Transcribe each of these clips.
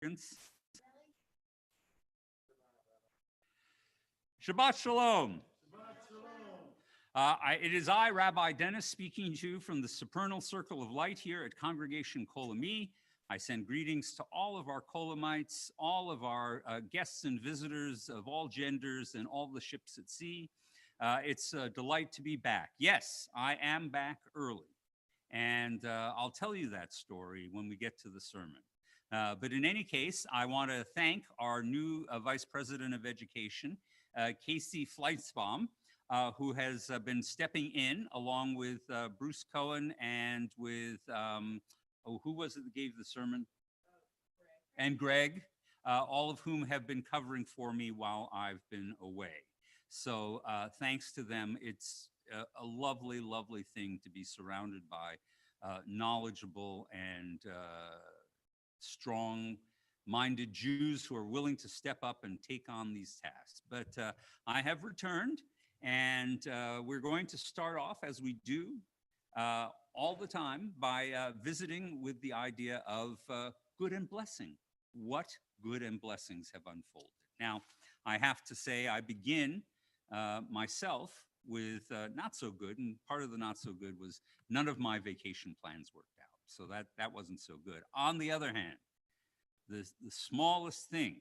Americans. Shabbat Shalom. It is I, Rabbi Dennis, speaking to you from the supernal circle of light here at Congregation Kol Ami. I send greetings to all of our Kol Amites, all of our guests and visitors of all genders and all the ships at sea. It's a delight to be back. Yes, I am back early, and I'll tell you that story when we get to the sermon. But in any case, I want to thank our new Vice President of Education, Casey Fleitzbaum, who has been stepping in along with Bruce Cohen and with, who was it that gave the sermon? Greg. And Greg, all of whom have been covering for me while I've been away. So thanks to them, it's a lovely, lovely thing to be surrounded by knowledgeable and strong-minded Jews who are willing to step up and take on these tasks. But I have returned, and we're going to start off, as we do all the time, by visiting with the idea of good and blessing. What good and blessings have unfolded? Now, I have to say, I begin myself with not so good, and part of the not so good was none of my vacation plans worked out, so that wasn't so good. On the other hand, the smallest thing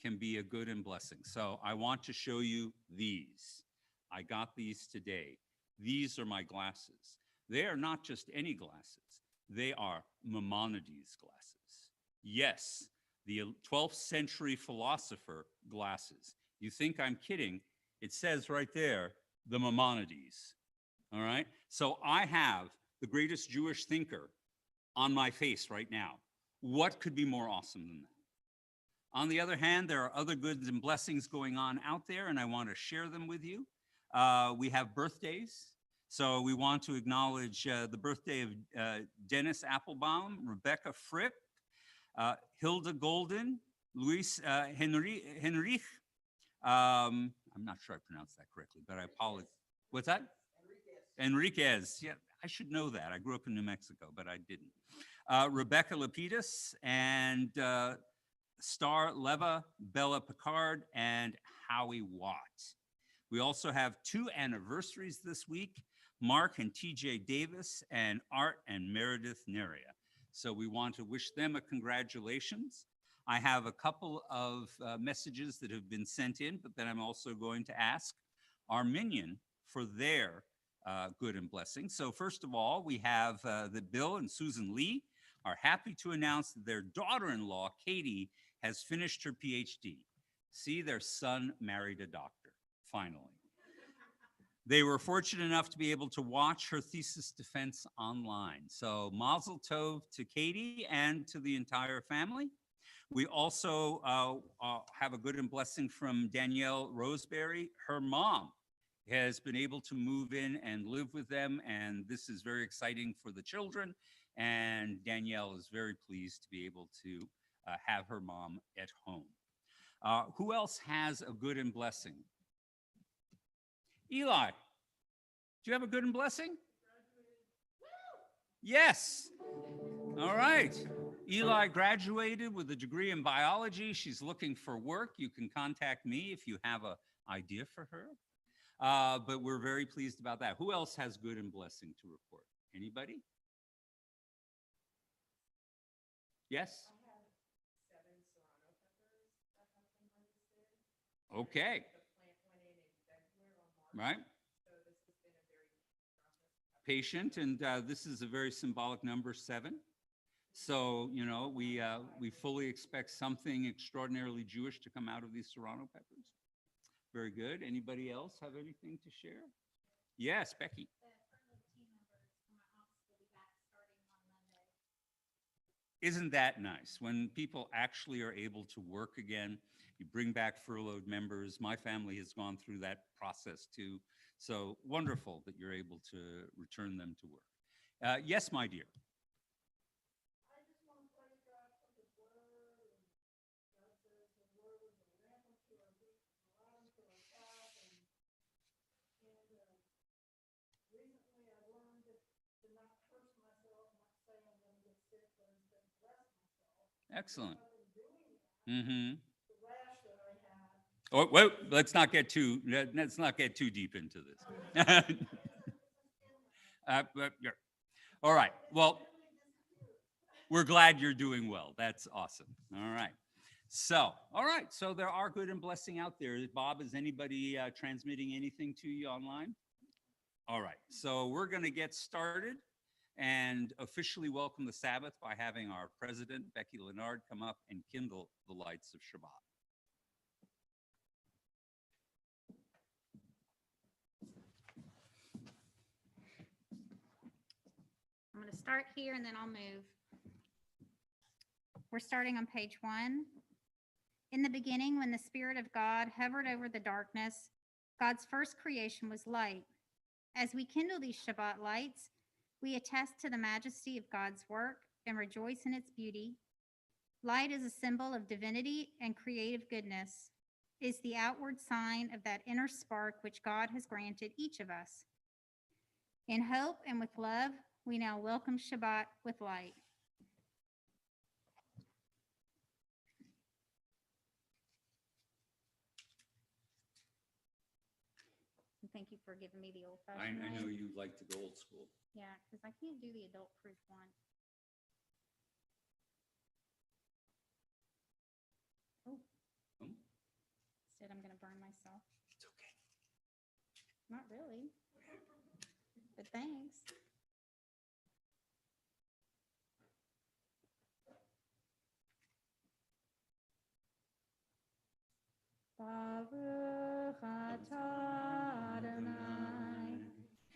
can be a good and blessing. So I want to show you these. I got these today. These are my glasses. They are not just any glasses. They are Maimonides glasses. Yes, the 12th century philosopher glasses. You think I'm kidding? It says right there, the Maimonides. All right? So I have the greatest Jewish thinker on my face right now. What could be more awesome than that? On the other hand, there are other goods and blessings going on out there, and I want to share them with you. We have birthdays. So we want to acknowledge the birthday of Dennis Applebaum, Rebecca Fripp, Hilda Golden, Luis Henrich. I'm not sure I pronounced that correctly, but I apologize. What's that? Enriquez. Yeah, I should know that. I grew up in New Mexico, but I didn't. Rebecca Lapidus and Star Leva, Bella Picard, and Howie Watt. We also have 2 anniversaries this week, Mark and TJ Davis, and Art and Meredith Neria. So we want to wish them a congratulations. I have a couple of messages that have been sent in, but then I'm also going to ask our minion for their good and blessing. So first of all, we have that Bill and Susan Lee are happy to announce that their daughter-in-law, Katie, has finished her PhD. See, their son married a doctor, finally. They were fortunate enough to be able to watch her thesis defense online. So mazel tov to Katie and to the entire family. We also have a good and blessing from Danielle Roseberry. Her mom has been able to move in and live with them, and this is very exciting for the children. And Danielle is very pleased to be able to have her mom at home. Who else has a good and blessing? Eli, do you have a good and blessing? Yes. All right. Eli graduated with a degree in biology. She's looking for work. You can contact me if you have an idea for her. But we're very pleased about that. Who else has good and blessing to report? Anybody? Yes? I have 7 serrano peppers that have been harvested. Okay. The plant went in February or March. Right. So this has been a very process. Patient, and this is a very symbolic number, 7. So, you know, we fully expect something extraordinarily Jewish to come out of these serrano peppers. Very good. Anybody else have anything to share? Yes, Becky. Isn't that nice? When people actually are able to work again, you bring back furloughed members. My family has gone through that process too. So wonderful that you're able to return them to work. Yes, my dear. I just want to praise God for His word. And God says His word is a lamp unto our feet, a light unto our path. And recently I learned to not curse myself, not say I'm going to get sick, but instead bless myself. Excellent. I've been doing Mm-hmm. the rash that I had. Oh, well, let's not get too deep into this. Yeah. All right. Well, we're glad you're doing well. That's awesome. All right. So, all right. So there are good and blessing out there. Bob, is anybody transmitting anything to you online? All right. So we're going to get started and officially welcome the Sabbath by having our president, Becky Leonard, come up and kindle the lights of Shabbat. I'm going to start here and then I'll move. We're starting on page 1. In the beginning, when the Spirit of God hovered over the darkness, God's first creation was light. As we kindle these Shabbat lights, we attest to the majesty of God's work and rejoice in its beauty. Light is a symbol of divinity and creative goodness. It is the outward sign of that inner spark which God has granted each of us. In hope and with love, we now welcome Shabbat with light. And thank you for giving me the I old-fashioned way. know you like to go old school. Yeah, because I can't do the adult-proof one. Oh. Oh. Instead, I'm going to burn myself. It's okay. Not really. But thanks. Baruch atah Adonai,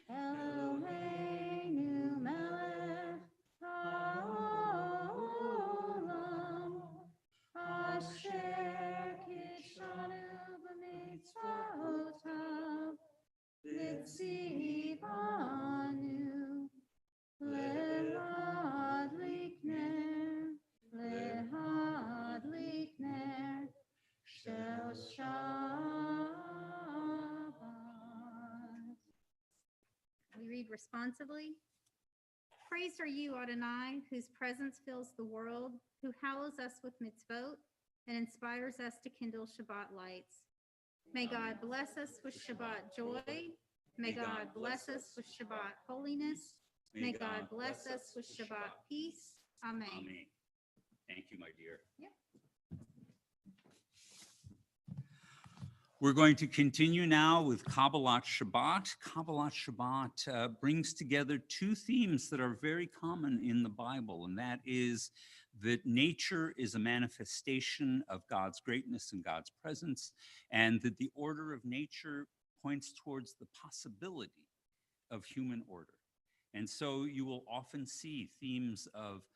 Eloheinu melech haolam, asher kidshanu b'mitzvotav, v'tzivanu, lehadlik ner, shel Shabbat. We read responsibly. Praised are you, Adonai, whose presence fills the world, who hallows us with mitzvot and inspires us to kindle Shabbat lights. May God bless us with Shabbat joy. May God bless us with Shabbat holiness. May God bless us with Shabbat peace. Amen. Amen. Thank you, my dear. Yep. We're going to continue now with Kabbalat Shabbat. Kabbalat Shabbat brings together two themes that are very common in the Bible, and that is that nature is a manifestation of God's greatness and God's presence, and that the order of nature points towards the possibility of human order. And so you will often see themes of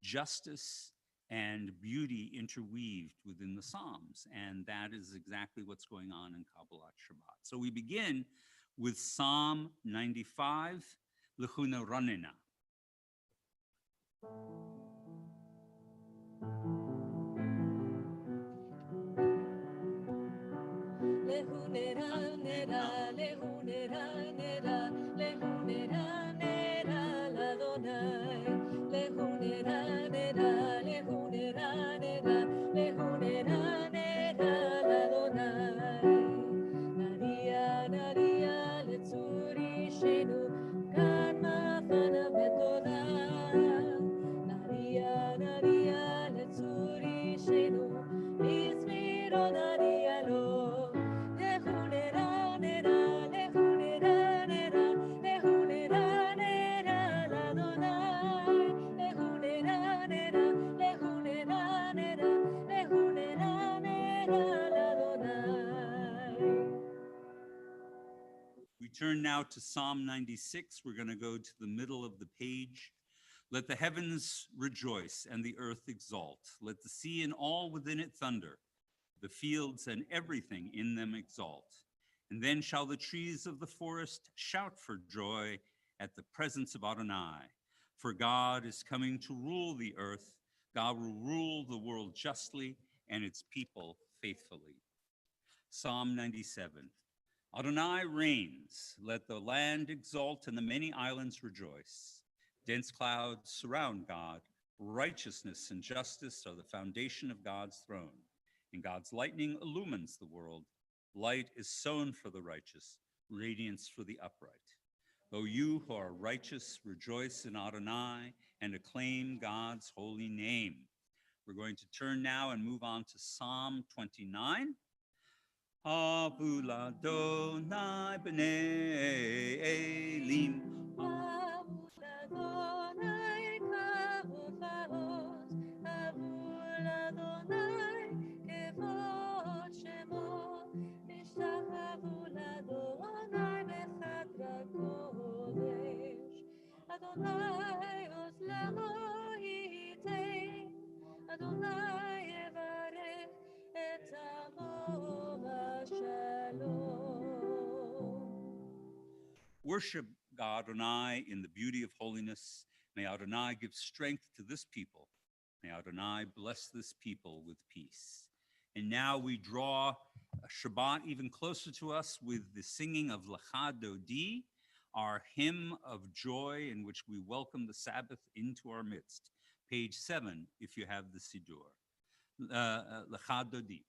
justice and beauty interweaved within the Psalms. And that is exactly what's going on in Kabbalat Shabbat. So we begin with Psalm 95, Lechuna Ranena. We turn now to Psalm 96. We're going to go to the middle of the page. Let the heavens rejoice and the earth exult. Let the sea and all within it thunder. The fields and everything in them exalt. And then shall the trees of the forest shout for joy at the presence of Adonai. For God is coming to rule the earth. God will rule the world justly and its people faithfully. Psalm 97. Adonai reigns. Let the land exult and the many islands rejoice. Dense clouds surround God. Righteousness and justice are the foundation of God's throne, and God's lightning illumines the world. Light is sown for the righteous, radiance for the upright. O you who are righteous, rejoice in Adonai and acclaim God's holy name. We're going to turn now and move on to Psalm 29. Avu l'Adonai b'nei Elim. Adonai oz lemo ייתן, Adonai יברך את עמו בשלום. Worship God Adonai in the beauty of holiness. May Adonai give strength to this people. May Adonai bless this people with peace. And now we draw Shabbat even closer to us with the singing of Lecha Dodi, our hymn of joy in which we welcome the Sabbath into our midst. Page 7, if you have the Siddur. Lecha Dodi.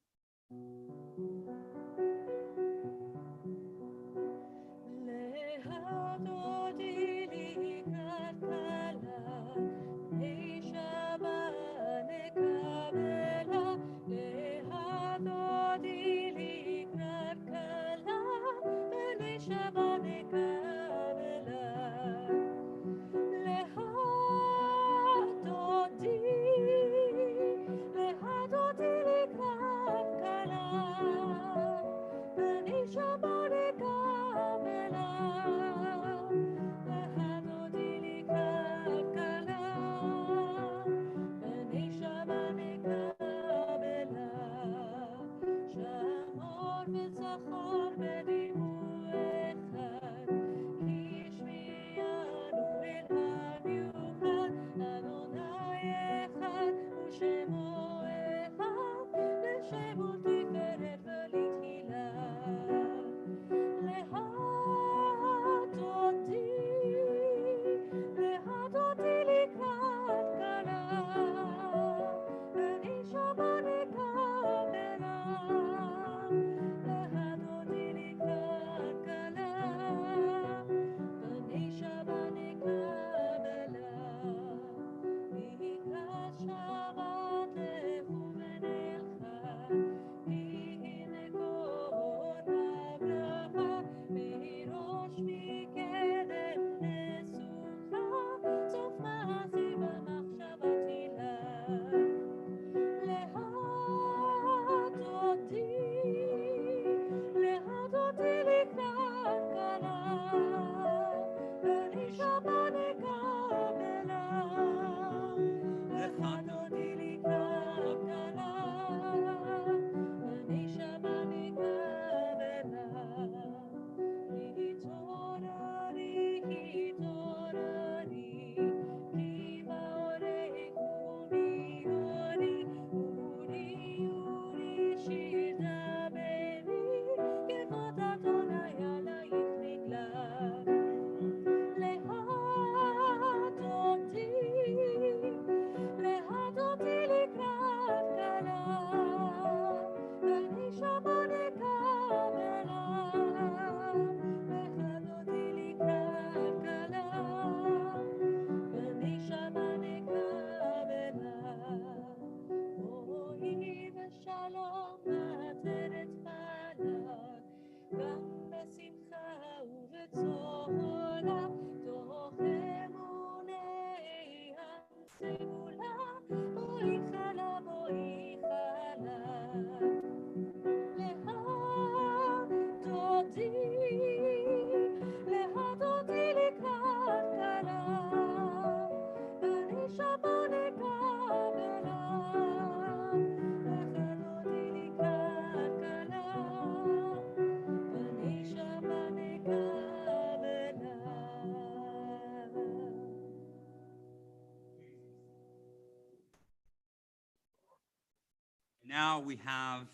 Now we have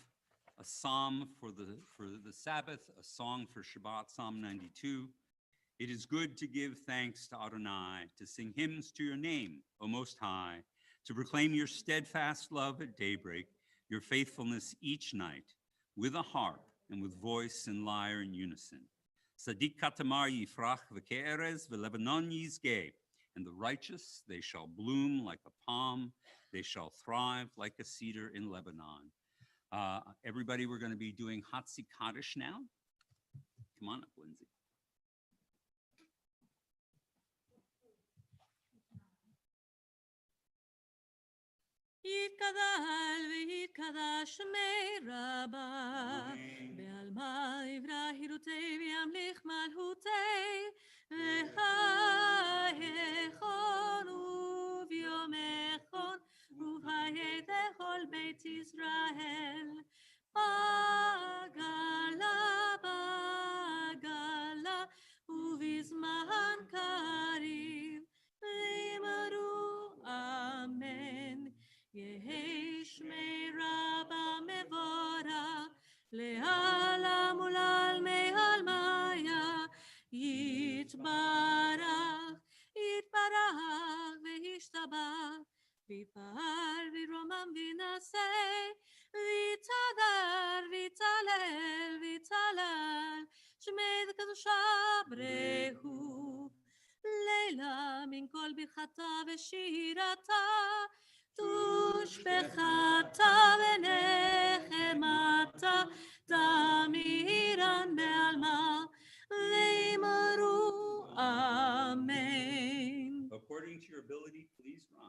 a psalm for the Sabbath, a song for Shabbat, Psalm 92. It is good to give thanks to Adonai, to sing hymns to your name, O Most High, to proclaim your steadfast love at daybreak, your faithfulness each night, with a harp and with voice and lyre in unison. Sadiq katamar yifrach v'ke'erez v'Lebanon yizgeh, and the righteous, they shall bloom like a palm, they shall thrive like a cedar in Lebanon. Everybody, we're going to be doing Hatzi Kaddish now. Come on up, Lindsay. יתגדל ויתקדש שמי רבה, בעלמא יברא הירותי וימליך מלכותי, והיכון וביומכון ובחיי כל בית ישראל. בגלה בגלה ובזמן קריב אמרו אמן. יהי שמי רבה מבורך לעלם ולעלמי עלמיה. יתברך יתברך וישתבח ויפאר וירומם וינשא ויתהדר ויתהלל ויתהלל שמי קדושה ברכו לילה מן כל ברכתה ושירתה תושבחתה ונחמתה תמירן בעלמא ואמרו אמן. According to your ability, please rise.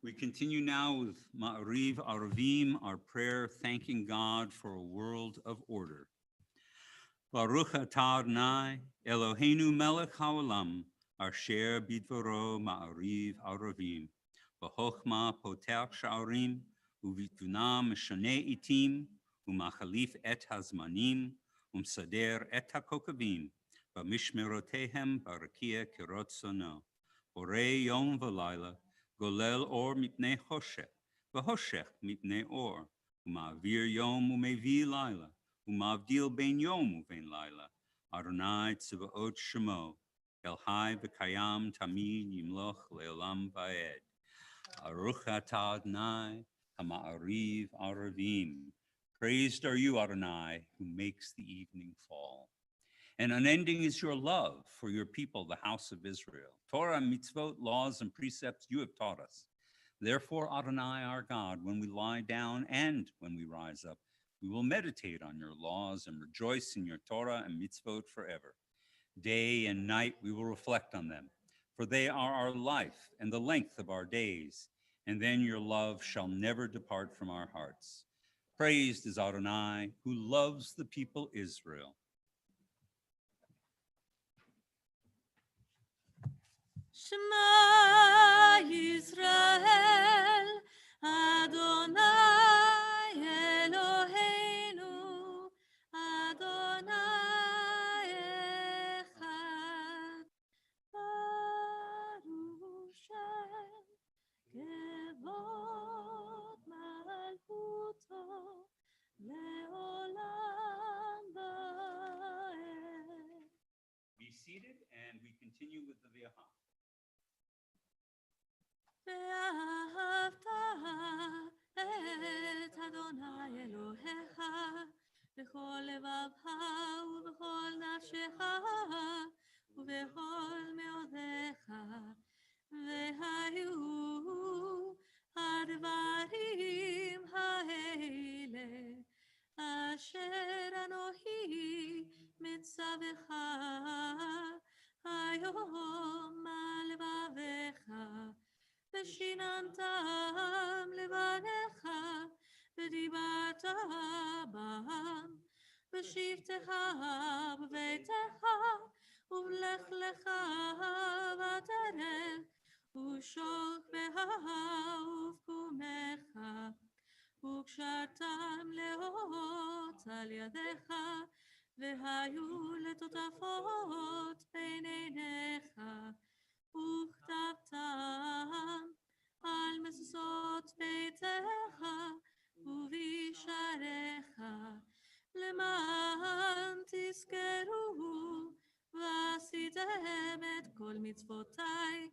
We continue now with Ma'ariv Aravim, our prayer thanking God for a world of order. Baruch atah Adonai, Eloheinu melech haolam, asher bidvaro Ma'ariv Aravim, b'chochma poteach sha'arim, u'vituna meshane itim, u'machalif et hazmanim, u'msader et hakokavim, b'mishmerotehem barakia kirotzono, borei yom v'layla, Golel or mipnei hoshech, v'hoshech mipnei or, u'ma'avir yom u'mevi laila, u'ma'avdil ben yom u'ben laila, Adonai tziva'ot shemo, el hai v'kayam tamid yimloch le'olam va'ed. Baruch atah Adonai, ha'ma'ariv aravim. Praised are you, Adonai, who makes the evening fall. And unending is your love for your people, the house of Israel. Torah, mitzvot, laws, and precepts you have taught us. Therefore, Adonai, our God, when we lie down and when we rise up, we will meditate on your laws and rejoice in your Torah and mitzvot forever. Day and night we will reflect on them, for they are our life and the length of our days, and then your love shall never depart from our hearts. Praised is Adonai, who loves the people Israel. Shema Yisrael, Adonai Eloheinu, Adonai Echad, Baruch Shem, Kevod Malchuto, Leolam Vaed. Be seated, and we continue with the V'yahah. ואהבת את אדוני אלוהיך בכל לבבך ובכל נפשך ובכל מאודך לבבך, היום על לבבך, ושיננתם לבניך, ודיברת בם, בשבתך בביתך, ובלכלך בדרך, ושוכבך ובקומך, וקשרתם לאות על ידיך, והיו לטוטפות בין עיניך, וכתבתם על משושות ביתך ובשעריך, למען תזכרו ועשיתם את כל מצוותיי,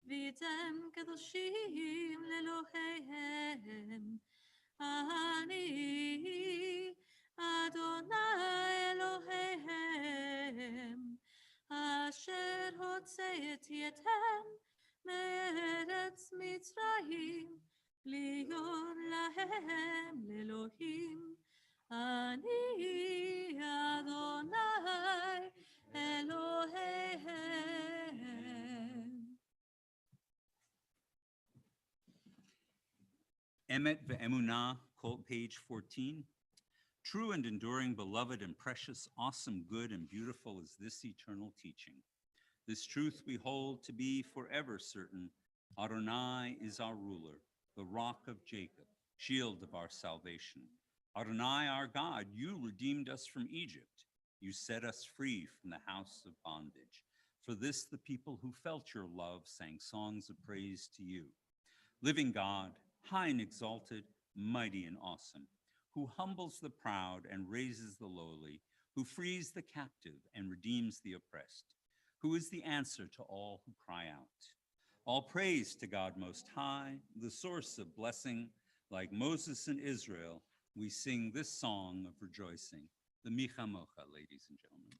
והייתם קדושים לאלוהיהם. אני אדוני אלוהיהם, אשר הוצאתי אתכם מארץ מצרים, להיות להם לאלוהים. אני אדוני אלוהיהם. Emet ve'emunah, page 14. True and enduring, beloved and precious, awesome, good and beautiful is this eternal teaching. This truth we hold to be forever certain. Adonai is our ruler, the rock of Jacob, shield of our salvation. Adonai, our God, you redeemed us from Egypt. You set us free from the house of bondage. For this, the people who felt your love sang songs of praise to you. Living God, high and exalted, mighty and awesome, who humbles the proud and raises the lowly, who frees the captive and redeems the oppressed, who is the answer to all who cry out. All praise to God Most High, the source of blessing. Like Moses and Israel, we sing this song of rejoicing, the Micha Mocha, ladies and gentlemen.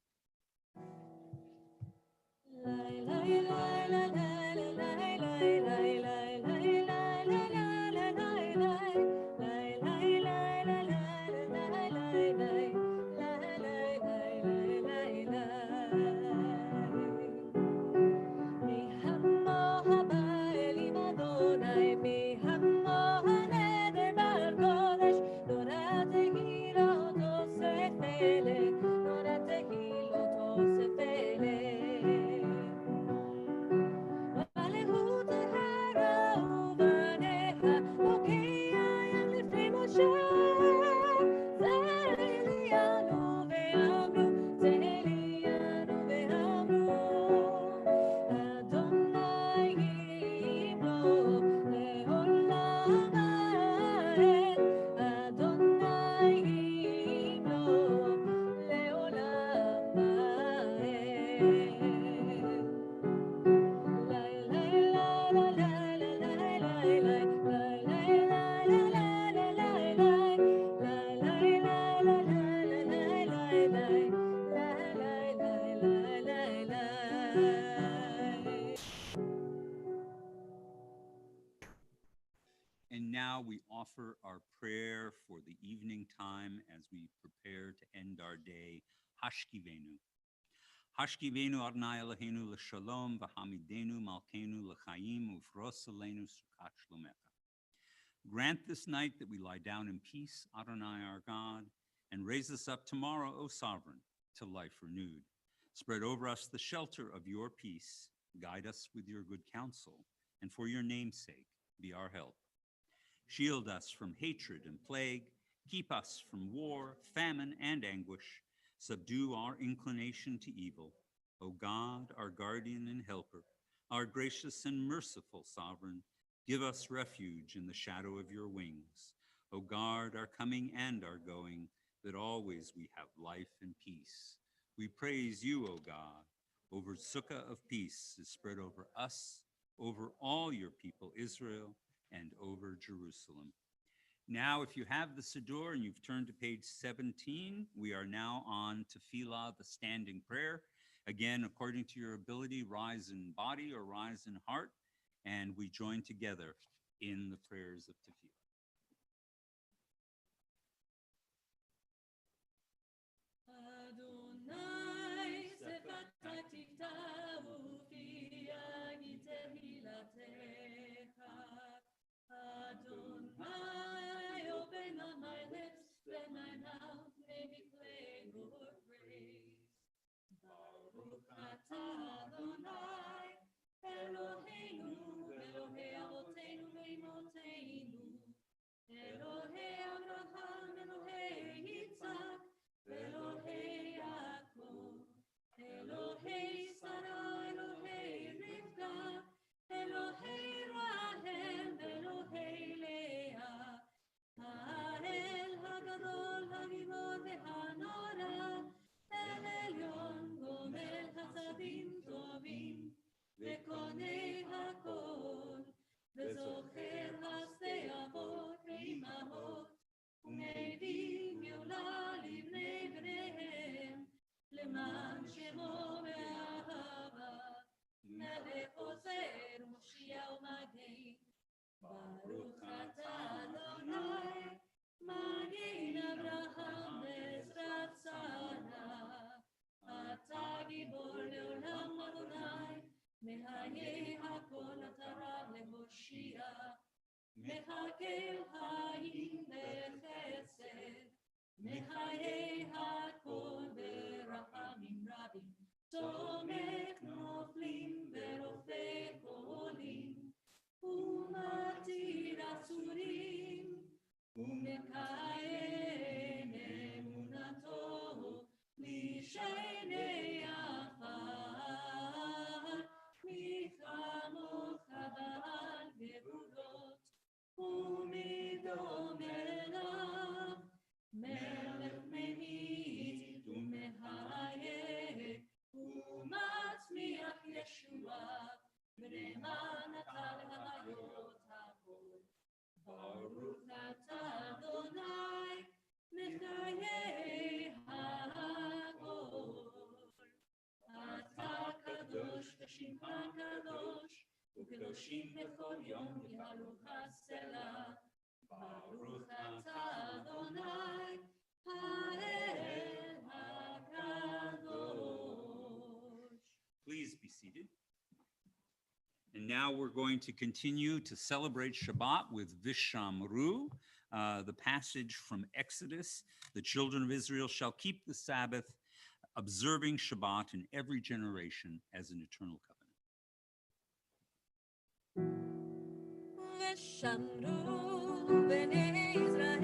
And now we offer our prayer for the evening time as we prepare to end our day. Hashkivenu. Hashkivenu Adonai Eloheinu l'shalom v'hamidenu malkeinu l'chaim ufros aleinu sukat shlomecha. Grant this night that we lie down in peace, Adonai our God, and raise us up tomorrow, O Sovereign, to life renewed. Spread over us the shelter of your peace. Guide us with your good counsel, and for your name's sake, be our help. Shield us from hatred and plague. Keep us from war, famine, and anguish. Subdue our inclination to evil. O God, our guardian and helper, our gracious and merciful sovereign, give us refuge in the shadow of your wings. O guard our coming and our going, that always we have life and peace. We praise you, O God. Over Sukkah of peace is spread over us, over all your people, Israel, and over Jerusalem. Now, if you have the Siddur and you've turned to page 17, we are now on Tefillah, the standing prayer. Again, according to your ability, rise in body or rise in heart, and we join together in the prayers of Tefillah. Adonai Adonai, open up my lips, let my mouth may declare your praise. Baruch atah Adonai, Eloheinu, Elohei Avotenu ve'imotenu, Elohei Abraham, Elohei Yitzhak, Elohei Yaakov, Elohei Sarah, Elohei Rivka, Elohei Rahel, Elohei Leah, Ha'el Hagadol, Hagibor ve'hanora, El Elyon, Gomel Hasadim Tovim, Ve'konei hakol, Ve'zocher hasei avot ve'imahot, U'mevim Geulah livnei bneihem, Leman shemo ve'ahava, Melech ozer Moshiach u'Magen. Baruch atah Adonai, Magen Abraham be'ezrat Sarah. Atah gibor le'olam Adonai, Mehayeh hakol אתה רב להושיע, מחכה חיים בחסד, מחיי הכל ברחמים רבים, תומך נופלים ורופא חולים, ומתיר אסורים, ומקיים אמונתו, משני עפר, מי כמוך בעל גבולות, ומדום אליו, מלך ממית ומחיה, ומצמיח ישועה, ונאמן אתה להחיות הכל. ברוך אתה אדוני, מחיי הכל. אתה קדוש ושמך קדוש, וקדושים בכל יום יהלוך הסלע. ברוך אתה אדוני, האל הקדוש. Please be seated. And now we're going to continue to celebrate Shabbat with Vishamru, the passage from Exodus. The children of Israel shall keep the Sabbath, observing Shabbat in every generation as an eternal covenant. ושמרו בני ישראל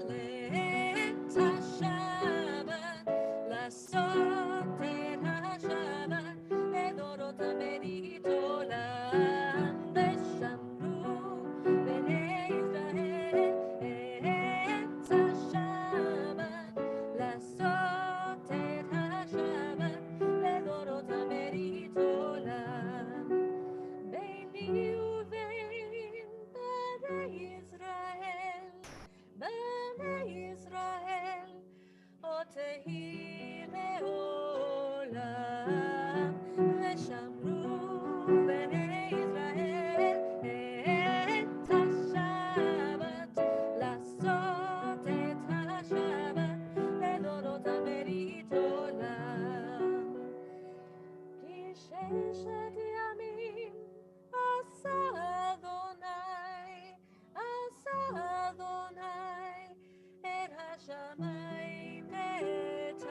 את השבת, לעשות את השבת לדורותם ברית עולם. ושמרו בני ישראל את השבת, לעשות את השבת לדורותם ברית עולם. ביני ובין בני ישראל, עוד תהי לעולם. ושמרו בני ישראל את השבת, לעשות את השבת לדורותם ברית עולם. כי ששת ימים עשה אדוני את השמיים ואת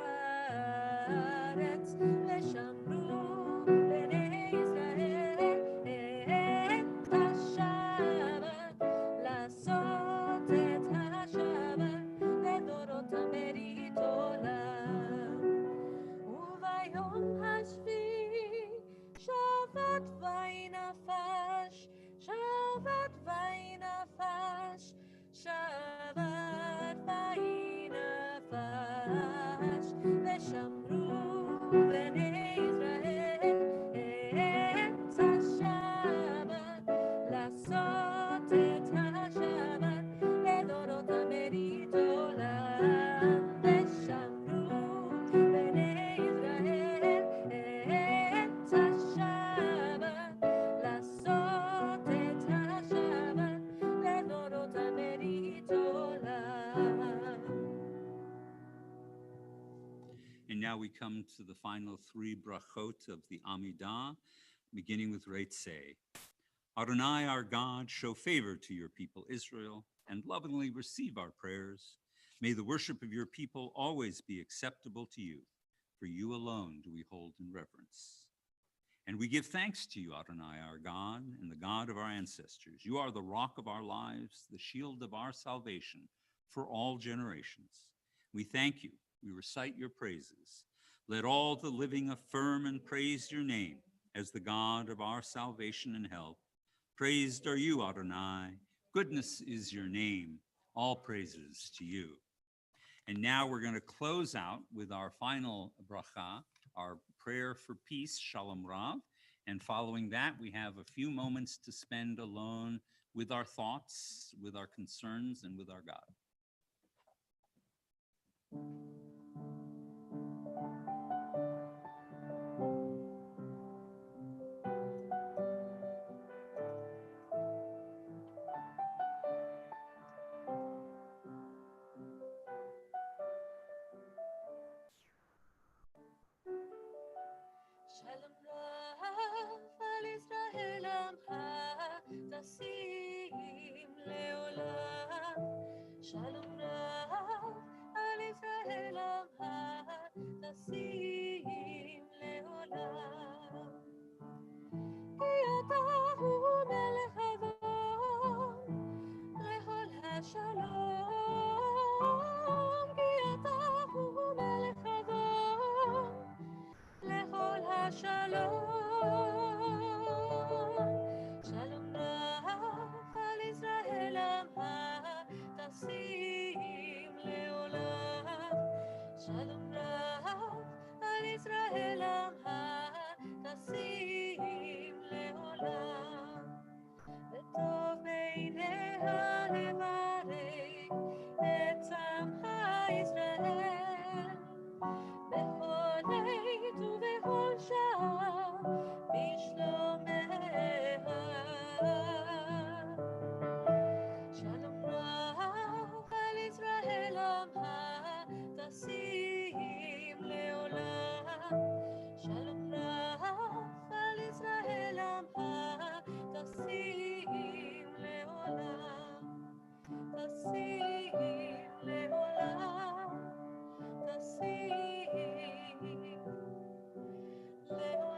now we come to the final three brachot of the Amidah, beginning with Reitzeh. Adonai, our God, show favor to your people Israel and lovingly receive our prayers. May the worship of your people always be acceptable to you, for you alone do we hold in reverence. And we give thanks to you, Adonai, our God, and the God of our ancestors. You are the rock of our lives, the shield of our salvation for all generations. We thank you. We recite your praises. Let all the living affirm and praise your name as the God of our salvation and help. Praised are you, Adonai. Goodness is your name. All praises to you. And now we're going to close out with our final bracha, our prayer for peace, Shalom Rav. And following that, we have a few moments to spend alone with our thoughts, with our concerns, and with our God. Shalom Rav al Israel Amcha tasim leolam. Shalom Rav al Israel Amcha tasim leolam. Ki ata hu melech Adon lechol hashalom. Ki ata hu melech Adon lechol hashalom. Shalom Rav al Israel Amcha tasim leolam. Shalom Rav al Israel Amcha tasim leolam. וטוב בעיניה לברך את עמך ישראל בכל עת ובכל שעה בשלומך. שלום רב על ישראל עמך תשים לעולם. שלום רב על ישראל עמך תשים לעולם. תשים לעולם. תשים לעולם.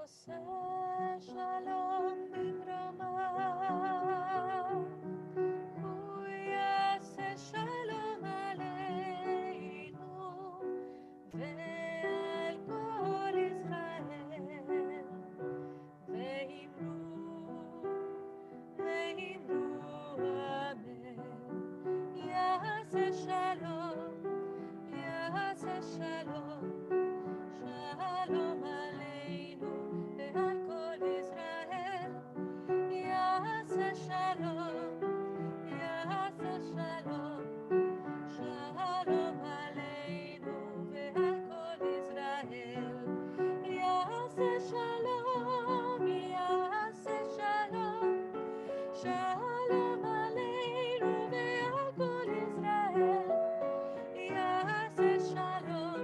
עושה שלום במרומיו, הוא יעשה שלום עלינו ועל כל ישראל. ואמרו אמן. יעשה שלום, יעשה שלום, שלום עלינו ועל כל ישראל. יעשה שלום, יעשה שלום, שלום עלינו ועל כל ישראל. יעשה שלום, יעשה שלום, שלום עלינו ועל כל ישראל. יעשה שלום,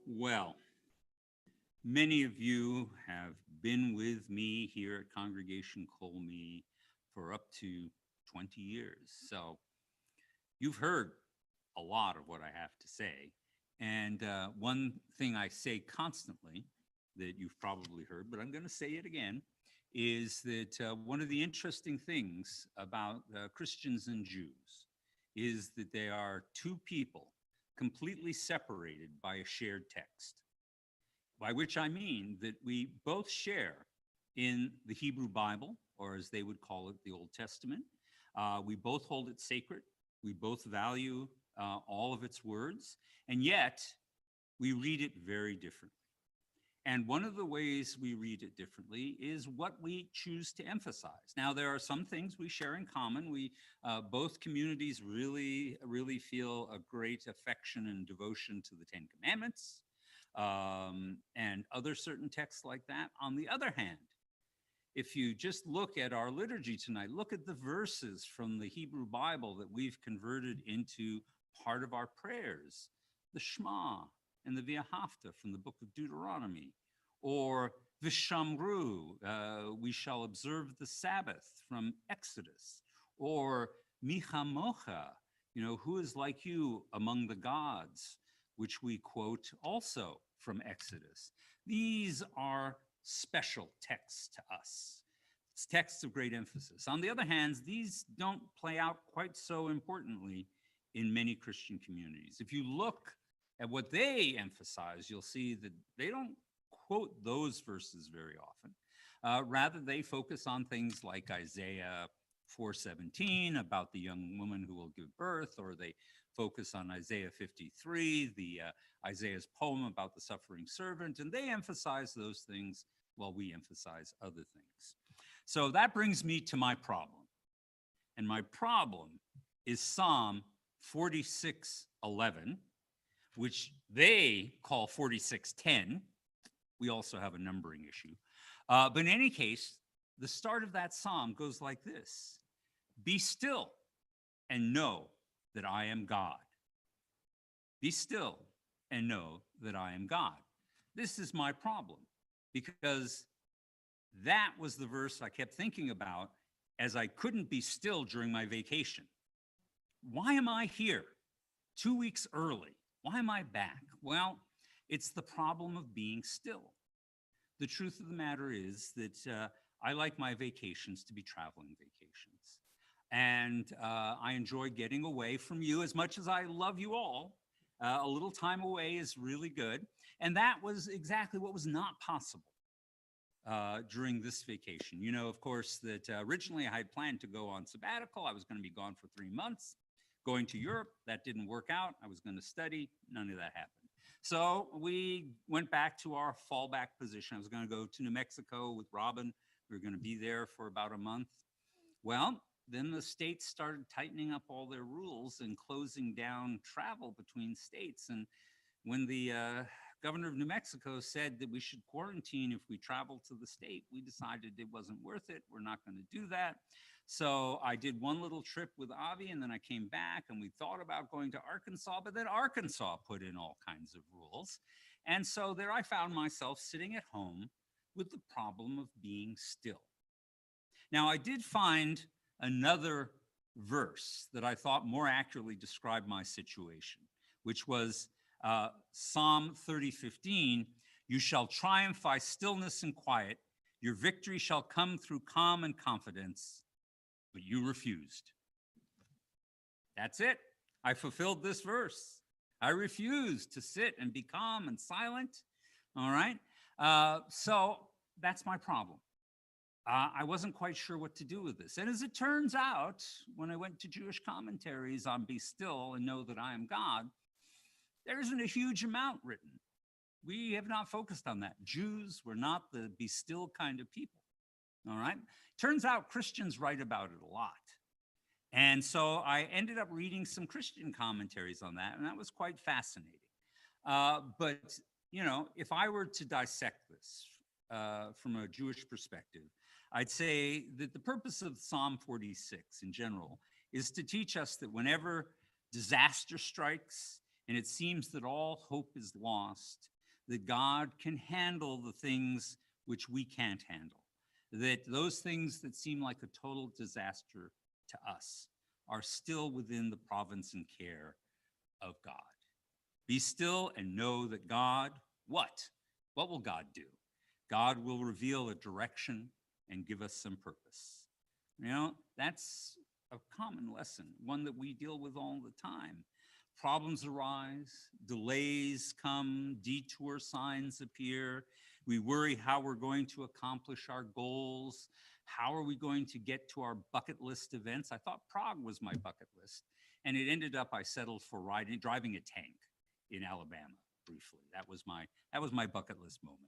Well, many of you have been with me here at Congregation Kol Ami for up to 20 years. So you've heard a lot of what I have to say. And one thing I say constantly that you've probably heard, but I'm going to say it again, is that one of the interesting things about Christians and Jews is that they are two people completely separated by a shared text, by which I mean that we both share in the Hebrew Bible, or as they would call it, the Old Testament. We both hold it sacred. We both value all of its words, and yet we read it very differently. And one of the ways we read it differently is what we choose to emphasize. Now, there are some things we share in common. We both communities really feel a great affection and devotion to the Ten Commandments and other certain texts like that. On the other hand, if you just look at our liturgy tonight, look at the verses from the Hebrew Bible that we've converted into part of our prayers, the Shema and the V'ahavta from the book of Deuteronomy, or Vishamru, we shall observe the Sabbath from Exodus, or Michamocha, who is like you among the gods, which we quote also from Exodus. These are special texts to us. It's texts of great emphasis. On the other hand, these don't play out quite so importantly in many Christian communities. If you look at what they emphasize, you'll see that they don't quote those verses very often. Rather, they focus on things like Isaiah 4:17 about the young woman who will give birth, or they focus on Isaiah 53, the Isaiah's poem about the suffering servant, and they emphasize those things while we emphasize other things. So that brings me to my problem. And my problem is Psalm 46:11, which they call 46:10. We also have a numbering issue. But in any case, the start of that psalm goes like this: Be still and know that I am God. Be still and know that I am God. This is my problem, because that was the verse I kept thinking about as I couldn't be still during my vacation. Why am I here 2 weeks early? Why am I back? Well, it's the problem of being still. The truth of the matter is that I like my vacations to be traveling vacations. And I enjoy getting away from you as much as I love you all. A little time away is really good. And that was exactly what was not possible during this vacation. You know, of course, that originally I had planned to go on sabbatical. I was going to be gone for 3 months, going to Europe. That didn't work out. I was going to study. None of that happened. So we went back to our fallback position. I was going to go to New Mexico with Robin. We were going to be there for about a month. Well, then the states started tightening up all their rules and closing down travel between states. And when the governor of New Mexico said that we should quarantine if we traveled to the state, we decided it wasn't worth it. We're not going to do that. So I did one little trip with Avi, and then I came back, and we thought about going to Arkansas, but then Arkansas put in all kinds of rules. And so there I found myself sitting at home with the problem of being still. Now, I did find another verse that I thought more accurately described my situation, which was Psalm 30:15. You shall triumph by stillness and quiet. Your victory shall come through calm and confidence. But you refused. That's it. I fulfilled this verse. I refused to sit and be calm and silent. All right. So that's my problem. I wasn't quite sure what to do with this. And as it turns out, when I went to Jewish commentaries on Be Still and Know That I Am God, there isn't a huge amount written. We have not focused on that. Jews were not the be still kind of people. All right. Turns out Christians write about it a lot. And so I ended up reading some Christian commentaries on that, and that was quite fascinating. But, you know, if I were to dissect this from a Jewish perspective, I'd say that the purpose of Psalm 46 in general is to teach us that whenever disaster strikes and it seems that all hope is lost, that God can handle the things which we can't handle, that those things that seem like a total disaster to us are still within the province and care of God. Be still and know that God, what? What will God do? God will reveal a direction and give us some purpose. You know, that's a common lesson, one that we deal with all the time. Problems arise, delays come, detour signs appear. We worry how we're going to accomplish our goals. How are we going to get to our bucket list events? I thought Prague was my bucket list, and it ended up I settled for driving a tank in Alabama briefly. That was my bucket list moment.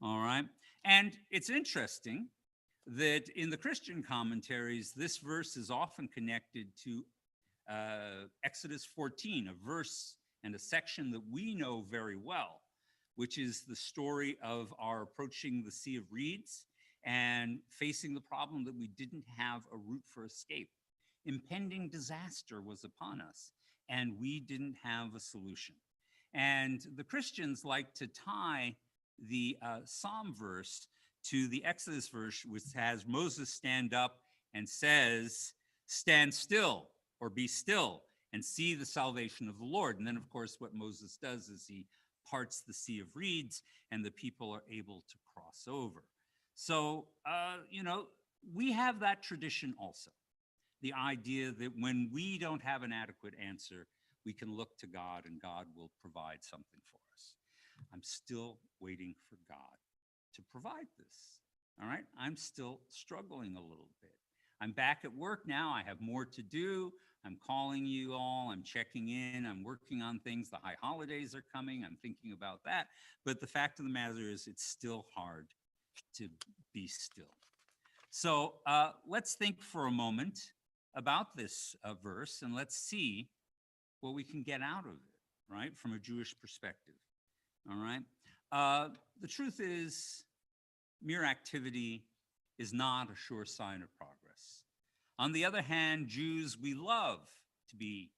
All right. And it's interesting that in the Christian commentaries, this verse is often connected to Exodus 14, a verse and a section that we know very well, which is the story of our approaching the Sea of Reeds and facing the problem that we didn't have a route for escape. Impending disaster was upon us, and we didn't have a solution. And the Christians like to tie the Psalm verse to the Exodus verse, which has Moses stand up and says, stand still or be still and see the salvation of the Lord. And then, of course, what Moses does is he parts the Sea of Reeds and the people are able to cross over. So, we have that tradition also. The idea that when we don't have an adequate answer, we can look to God and God will provide something for us. I'm still waiting for God to provide this. All right. I'm still struggling a little bit. I'm back at work now. I have more to do. I'm calling you all. I'm checking in. I'm working on things. The high holidays are coming. I'm thinking about that. But the fact of the matter is, it's still hard to be still. So let's think for a moment about this verse and let's see what we can get out of it, right, from a Jewish perspective. All right. The truth is, mere activity is not a sure sign of progress. On the other hand, Jews, we love to be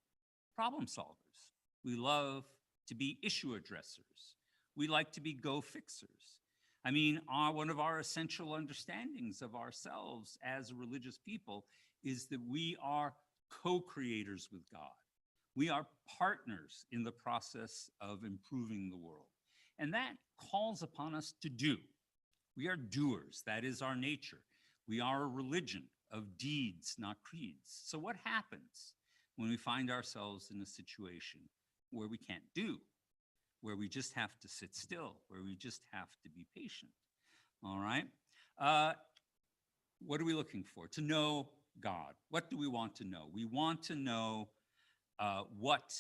problem solvers. We love to be issue addressers. We like to be go-fixers. I mean, one of our essential understandings of ourselves as a religious people is that we are co-creators with God. We are partners in the process of improving the world. And that calls upon us to do. We are doers. That is our nature. We are a religion of deeds, not creeds. So what happens when we find ourselves in a situation where we can't do, where we just have to sit still, where we just have to be patient? All right. What are we looking for? To know God. What do we want to know? We want to know what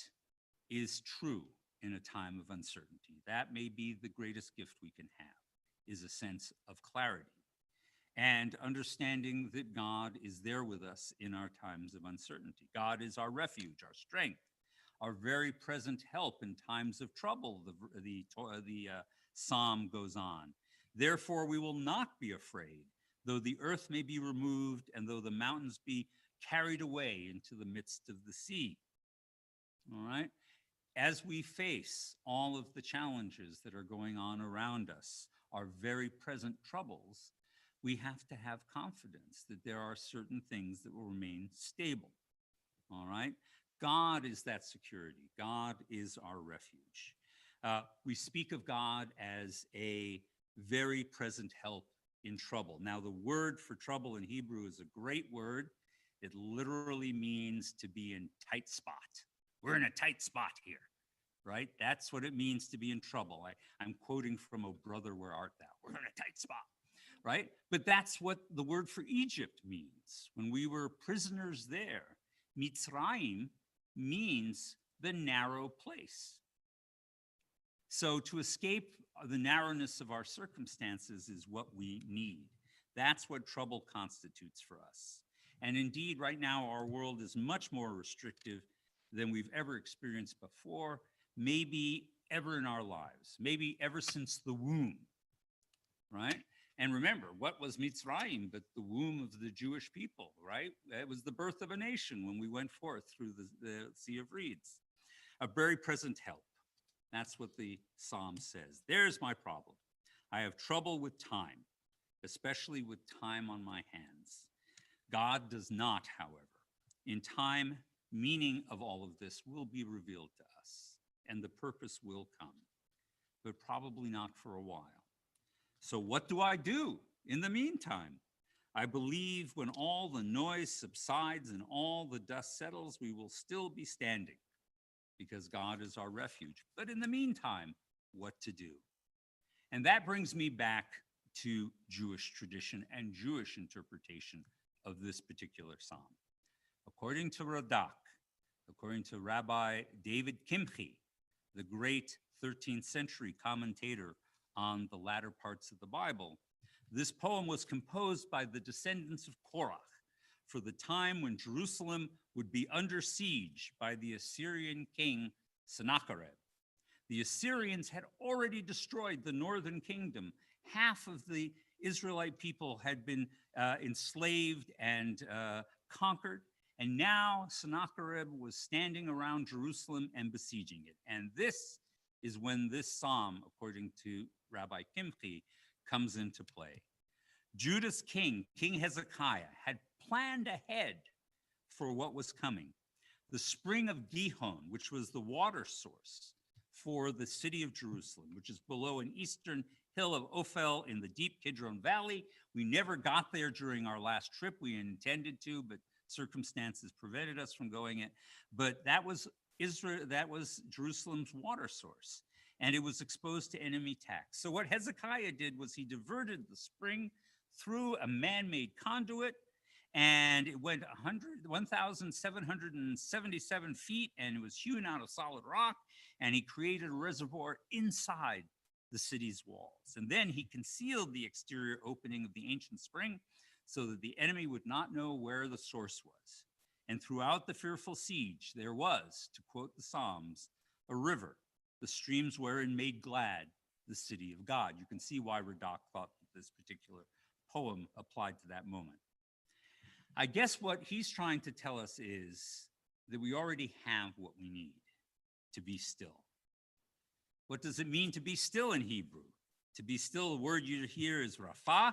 is true in a time of uncertainty. That may be the greatest gift we can have, is a sense of clarity and understanding that God is there with us in our times of uncertainty. God is our refuge, our strength, our very present help in times of trouble, the psalm goes on. Therefore, we will not be afraid, though the earth may be removed and though the mountains be carried away into the midst of the sea. All right? As we face all of the challenges that are going on around us, our very present troubles, we have to have confidence that there are certain things that will remain stable. All right? God is that security. God is our refuge. We speak of God as a very present help in trouble. Now, the word for trouble in Hebrew is a great word. It literally means to be in tight spot. We're in a tight spot here, right? That's what it means to be in trouble. I'm quoting from "O brother, where art thou?" We're in a tight spot, right? But that's what the word for Egypt means. When we were prisoners there, Mitzrayim means the narrow place. So to escape the narrowness of our circumstances is what we need. That's what trouble constitutes for us. And indeed, right now, our world is much more restrictive than we've ever experienced before, maybe ever in our lives, maybe ever since the womb, right? And remember, what was Mitzrayim but the womb of the Jewish people, right? It was the birth of a nation when we went forth through the Sea of Reeds. a very present help. That's what the psalm says. There's my problem. I have trouble with time, especially with time on my hands. God does not, however. In time, meaning of all of this will be revealed to us, and the purpose will come, but probably not for a while. So what do I do in the meantime? I believe when all the noise subsides and all the dust settles, we will still be standing because God is our refuge. But in the meantime, what to do? And that brings me back to Jewish tradition and Jewish interpretation of this particular psalm. According to Radak, according to Rabbi David Kimchi, the great 13th century commentator on the latter parts of the Bible, this poem was composed by the descendants of Korach for the time when Jerusalem would be under siege by the Assyrian king Sennacherib. The Assyrians had already destroyed the northern kingdom. Half of the Israelite people had been enslaved and conquered, and now Sennacherib was standing around Jerusalem and besieging it. And this is when this psalm, according to Rabbi Kimchi, comes into play. Judah's king, King Hezekiah, had planned ahead for what was coming. The spring of Gihon, which was the water source for the city of Jerusalem, which is below an eastern hill of Ophel in the deep Kidron Valley. We never got there during our last trip. We intended to, but circumstances prevented us from going it. But that was Jerusalem's water source, and it was exposed to enemy attacks. So what Hezekiah did was he diverted the spring through a man-made conduit, and it went 1,777 feet, and it was hewn out of solid rock, and he created a reservoir inside the city's walls. And then he concealed the exterior opening of the ancient spring so that the enemy would not know where the source was. And throughout the fearful siege, there was, to quote the Psalms, a river, the streams wherein made glad the city of God. You can see why Radak thought that this particular poem applied to that moment. I guess what he's trying to tell us is that we already have what we need to be still. What does it mean to be still in Hebrew? To be still, the word you hear is rapha.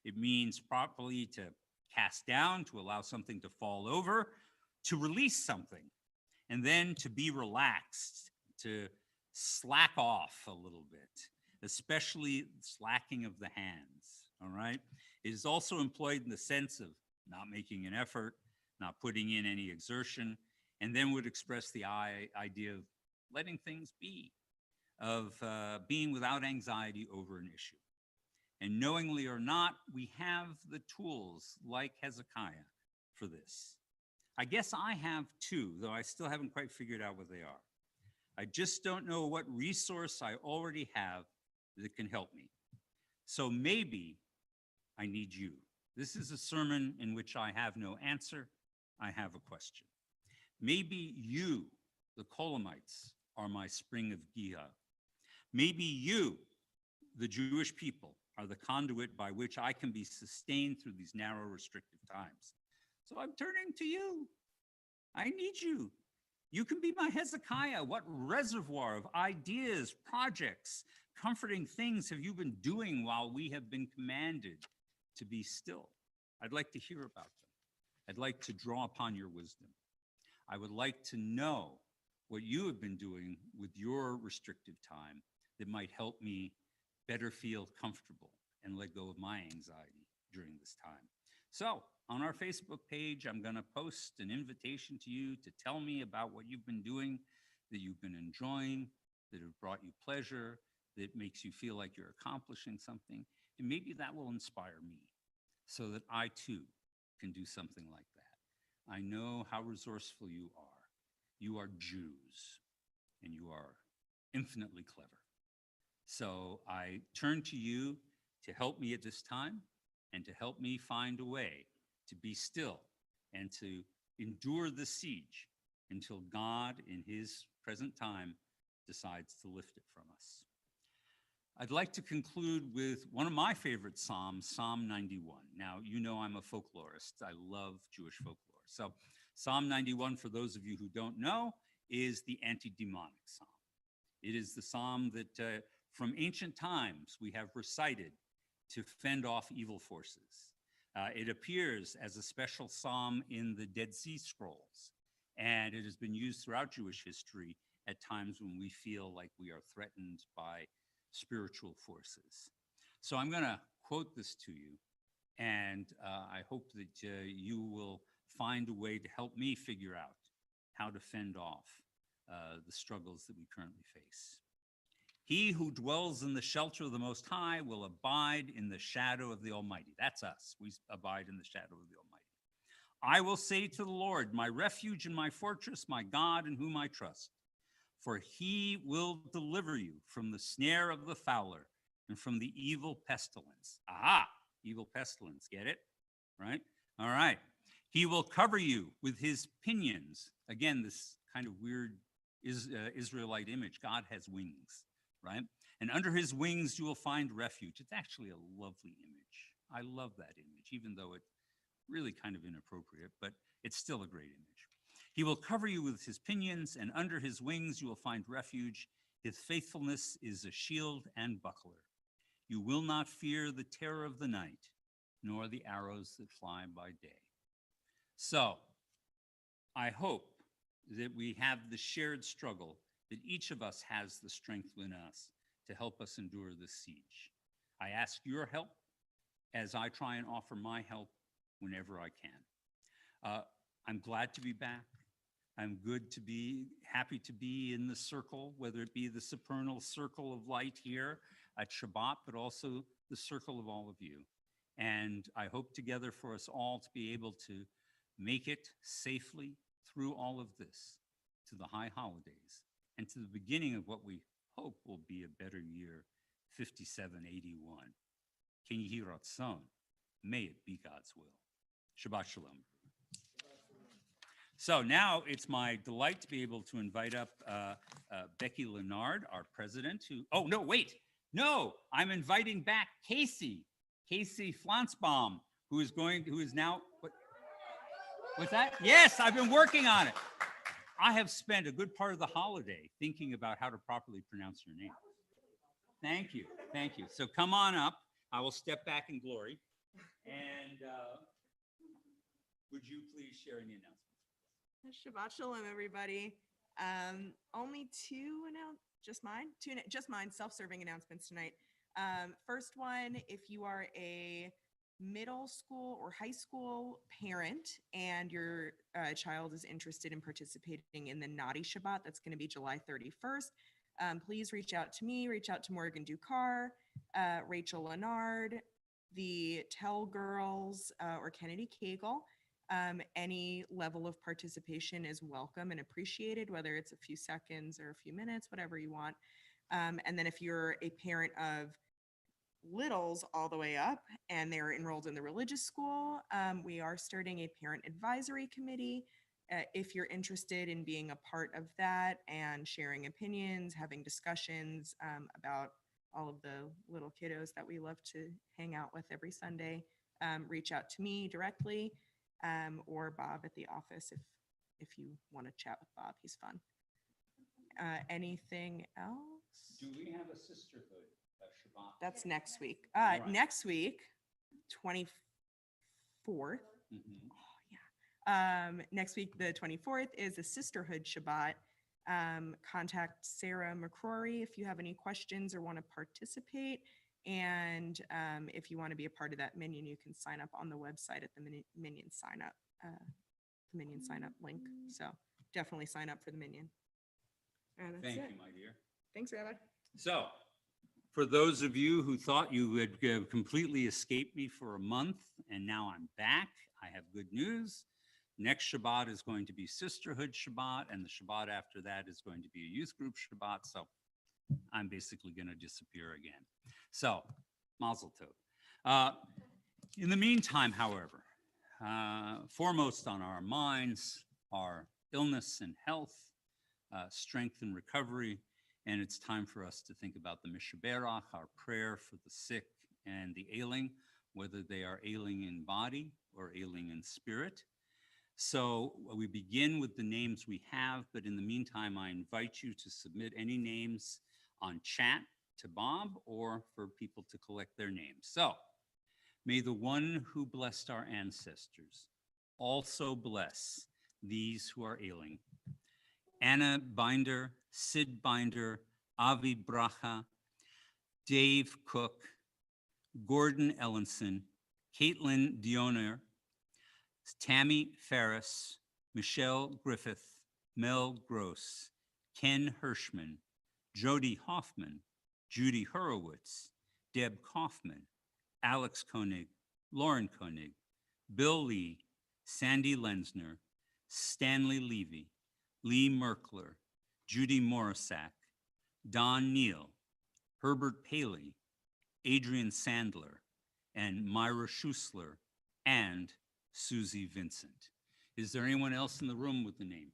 It means properly to cast down, to allow something to fall over, to release something, and then to be relaxed, to slack off a little bit, especially slacking of the hands, all right? It is also employed in the sense of not making an effort, not putting in any exertion, and then would express the idea of letting things be, of being without anxiety over an issue. And knowingly or not, we have the tools like Hezekiah for this. I guess I have too, though I still haven't quite figured out what they are. I just don't know what resource I already have that can help me. So maybe I need you. This is a sermon in which I have no answer. I have a question. Maybe you, the Kol Amites, are my spring of Gihon. Maybe you, the Jewish people, are the conduit by which I can be sustained through these narrow, restrictive times. So I'm turning to you. I need you. You can be my Hezekiah. What reservoir of ideas, projects, comforting things have you been doing while we have been commanded to be still? I'd like to hear about them. I'd like to draw upon your wisdom. I would like to know what you have been doing with your restrictive time that might help me better feel comfortable and let go of my anxiety during this time. So on our Facebook page, I'm going to post an invitation to you to tell me about what you've been doing, that you've been enjoying, that have brought you pleasure, that makes you feel like you're accomplishing something. And maybe that will inspire me so that I too can do something like that. I know how resourceful you are. You are Jews, and you are infinitely clever. So I turn to you to help me at this time and to help me find a way to be still and to endure the siege until God, in his present time, decides to lift it from us. I'd like to conclude with one of my favorite Psalms, Psalm 91. Now, you know I'm a folklorist. I love Jewish folklore. So Psalm 91, for those of you who don't know, is the anti-demonic psalm. It is the psalm that from ancient times we have recited to fend off evil forces. It appears as a special psalm in the Dead Sea Scrolls, and it has been used throughout Jewish history at times when we feel like we are threatened by spiritual forces. So I'm going to quote this to you, and I hope that you will find a way to help me figure out how to fend off the struggles that we currently face. He who dwells in the shelter of the Most High will abide in the shadow of the Almighty. That's us. We abide in the shadow of the Almighty. I will say to the Lord, my refuge and my fortress, my God in whom I trust. For he will deliver you from the snare of the fowler and from the evil pestilence. Aha, evil pestilence, get it? Right? All right. He will cover you with his pinions. Again, this kind of weird Israelite image. God has wings, right? And under his wings you will find refuge. It's actually a lovely image. I love that image, even though it's really kind of inappropriate, but it's still a great image. He will cover you with his pinions, and under his wings you will find refuge. His faithfulness is a shield and buckler. You will not fear the terror of the night, nor the arrows that fly by day. So, I hope that we have the shared struggle, that each of us has the strength in us to help us endure this siege. I ask your help as I try and offer my help whenever I can. I'm glad to be back. I'm happy to be in the circle, whether it be the supernal circle of light here at Shabbat, but also the circle of all of you. And I hope together for us all to be able to make it safely through all of this to the high holidays and to the beginning of what we hope will be a better year, 5781. Ken Yehi Ratzon, may it be God's will. Shabbat Shalom. So now it's my delight to be able to invite up Becky Leonard, our president, I'm inviting back Casey Flansbaum, who is now, what's that? Yes, I've been working on it. I have spent a good part of the holiday thinking about how to properly pronounce your name. Thank you. So come on up. I will step back in glory. And would you please share any announcements? Shabbat Shalom, everybody. Only just mine, self-serving announcements tonight. First one, if you are a middle school or high school parent and your child is interested in participating in the Naughty Shabbat, that's going to be July 31st. Please reach out to me, reach out to Morgan Ducar, Rachel Leonard, the Tell Girls, or Kennedy Cagle. Any level of participation is welcome and appreciated, whether it's a few seconds or a few minutes, whatever you want. And then if you're a parent of littles all the way up and they're enrolled in the religious school, we are starting a parent advisory committee. If you're interested in being a part of that and sharing opinions, having discussions about all of the little kiddos that we love to hang out with every Sunday, reach out to me directly. Or Bob at the office if you want to chat with Bob. He's fun. Anything else? Do we have a sisterhood of Shabbat? That's next week. Right. Next week, 24th. Mhm. Oh, yeah. Next week, the 24th, is a sisterhood Shabbat. Contact Sarah McCrory if you have any questions or want to participate. And if you want to be a part of that minion, you can sign up on the website at the minion sign up link. So definitely sign up for the minion. And that's Thank it. you, my dear. Thanks, Rabbi. So, for those of you who thought you had completely escaped me for a month and now I'm back, I have good news. Next Shabbat is going to be Sisterhood Shabbat, and the Shabbat after that is going to be a youth group Shabbat. So I'm basically going to disappear again. So, Mazel Tov. In the meantime, however, foremost on our minds are illness and health, strength and recovery, and it's time for us to think about the Mishaberach, our prayer for the sick and the ailing, whether they are ailing in body or ailing in spirit. So we begin with the names we have, but in the meantime, I invite you to submit any names on chat to Bob or for people to collect their names. So may the one who blessed our ancestors also bless these who are ailing. Anna Binder, Sid Binder, Avi Bracha, Dave Cook, Gordon Ellenson, Caitlin Dioner, Tammy Ferris, Michelle Griffith, Mel Gross, Ken Hirschman, Jody Hoffman, Judy Horowitz, Deb Kaufman, Alex Koenig, Lauren Koenig, Bill Lee, Sandy Lensner, Stanley Levy, Lee Merkler, Judy Morisak, Don Neal, Herbert Paley, Adrian Sandler, and Myra Schussler, and Susie Vincent. Is there anyone else in the room with the name?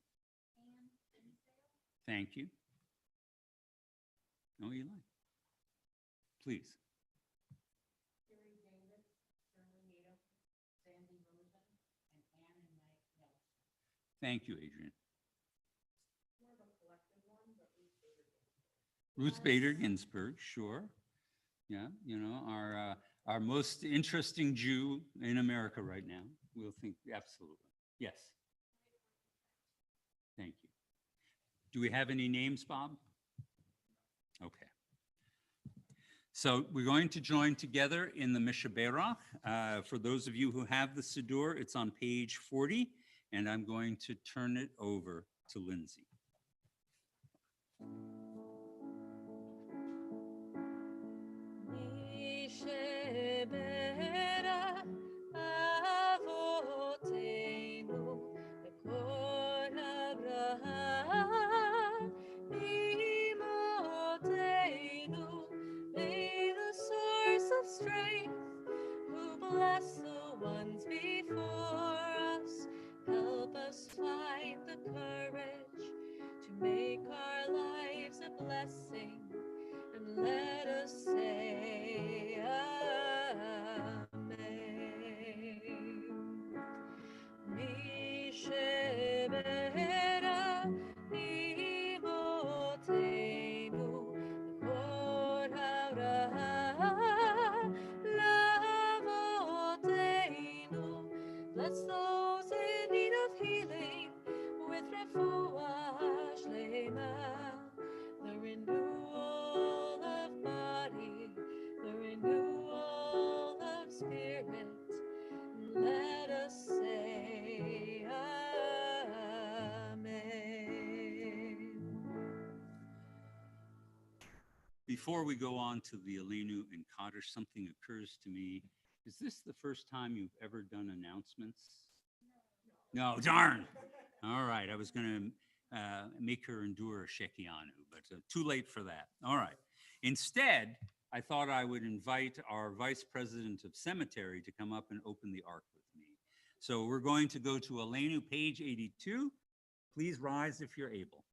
Thank you. No, Eli. Please. Thank you, Adrian. Ruth Bader Ginsburg, sure. Yeah, you know, our most interesting Jew in America right now. We'll think, absolutely. Yes. Thank you. Do we have any names, Bob? Okay. So we're going to join together in the Mishaberach. For those of you who have the Siddur, it's on page 40, and I'm going to turn it over to Lindsay. Mishaberach Avotenu Bekor Abraham Imotenu. May the source of strength, who bless the ones before us, help us find the courage to make our lives a blessing, and let us say Amen. Mishaberach Imotenu Bekor Abraham Lavotenu. Bless those in need of healing with refuah shlema, the renewal of body, the renewal of spirit. Let us say Amen. Before we go on to the Aleinu and Kaddish, something occurs to me. Is this the first time you've ever done announcements? No, darn. All right, I was going to make her endure a Shekianu, but too late for that. All right. Instead, I thought I would invite our Vice President of Cemetery to come up and open the ark with me. So we're going to go to Aleinu, page 82. Please rise if you're able.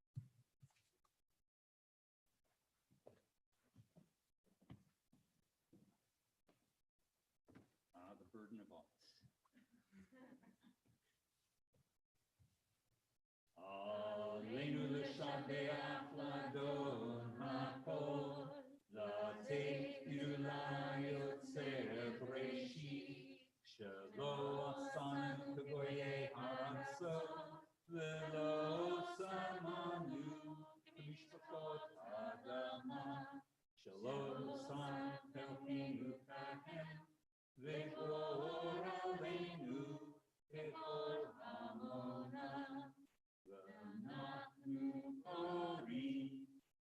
The burden of office. Aleinu l'shabeach l'adon hakol, latei gdula yotzer b'reshit, shelo asanu k'goyei ha'atzot, v'lo samanu k'mishpachot ha'adama, shelo sanu k'elkinu kahem, v'gor aleinu k'kol hamonam. V'anachnu korim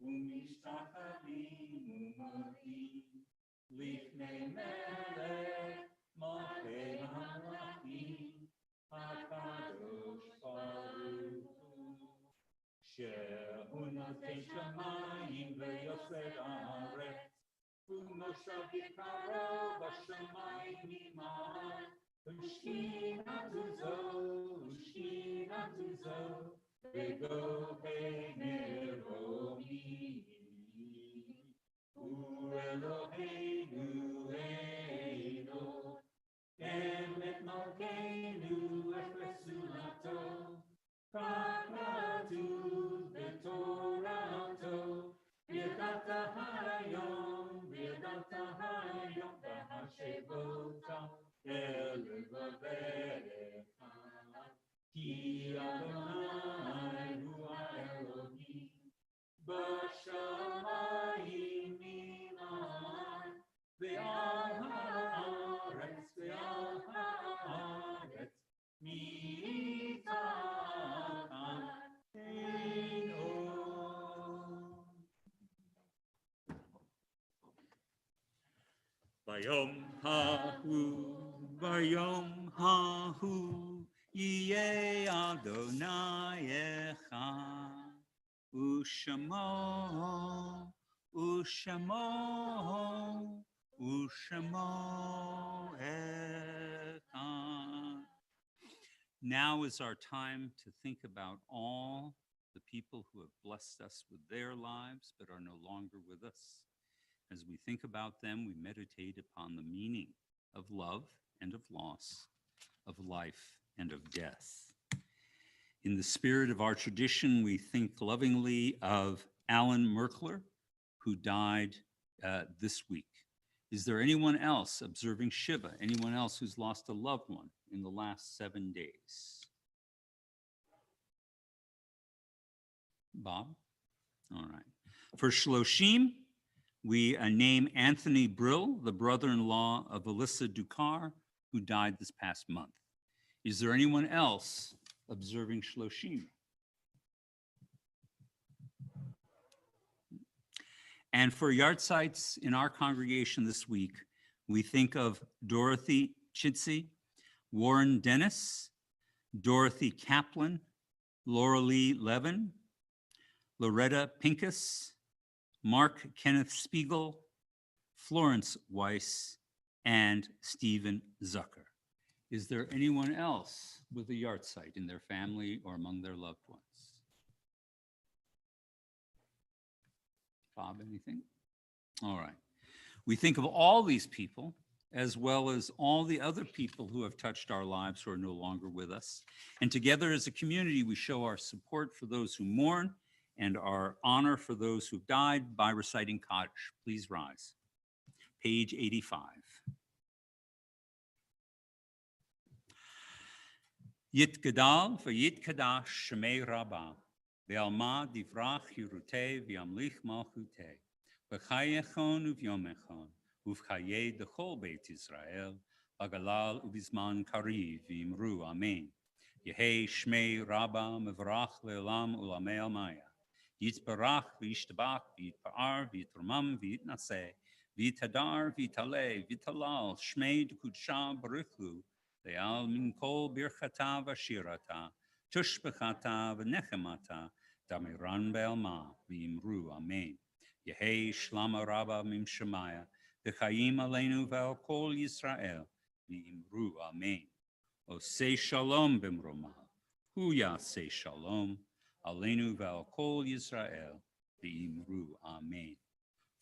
u'mishtachavim u'modim lifnei melech malchei hamlachim hakadosh baruch hu shehu notei shamayim ve'yosed haaretz u'moshav yikaro b'shamayim imad u'shkinatu zo Elohei Meromi, Eloheinu Eino, Emet Malkeinu Efesula Ki Adonai hu Elohim, b'shamayim nimai, ve'al haaretz mitachtateinu. Bayom hahu, yeh Adonai echad, u'shamo, echad. Now is our time to think about all the people who have blessed us with their lives but are no longer with us. As we think about them, we meditate upon the meaning of love and of loss, of life and of death. In the spirit of our tradition, we think lovingly of Alan Merkler, who died this week. Is there anyone else observing Shiva? Anyone else who's lost a loved one in the last 7 days? Bob? All right. For Shloshim, we name Anthony Brill, the brother-in-law of Alyssa Dukar, who died this past month. Is there anyone else observing Shloshim? And for yahrzeits in our congregation this week, we think of Dorothy Chitsey, Warren Dennis, Dorothy Kaplan, Laura Lee Levin, Loretta Pincus, Mark Kenneth Spiegel, Florence Weiss, and Stephen Zucker. Is there anyone else with a yahrzeit in their family or among their loved ones? Bob, anything? All right. We think of all these people as well as all the other people who have touched our lives who are no longer with us. And together as a community, we show our support for those who mourn and our honor for those who've died by reciting Kaddish. Please rise. Page 85. Yitgadal v'yitkadash shemei Rabbah, ve'alma divrach yirutei v'yamlich malchutei, v'chayechon uvyomechon, uv'chayei dechol beit Yisrael, v'galal ubizman kariv v'imru amen. Yehei shmei Rabbah mevrach le'olam ulamei almaya. Yitbarach v'yishtabach v'yitpa'ar v'yitrumam v'yitnaseh, v'yitadar v'yitaleh v'yitalal shmei d'kudsha baruchu, Le'al min kol birchata v'shirata, tushbechata v'nechemata, damiran be'alma v'imru amen. Yehei shlama rabba mim shemaya, v'chayim aleinu ve'al kol Yisrael, v'imru amen. Osei shalom b'mroma, hu yasei shalom, aleinu ve'al kol Yisrael, v'imru amen.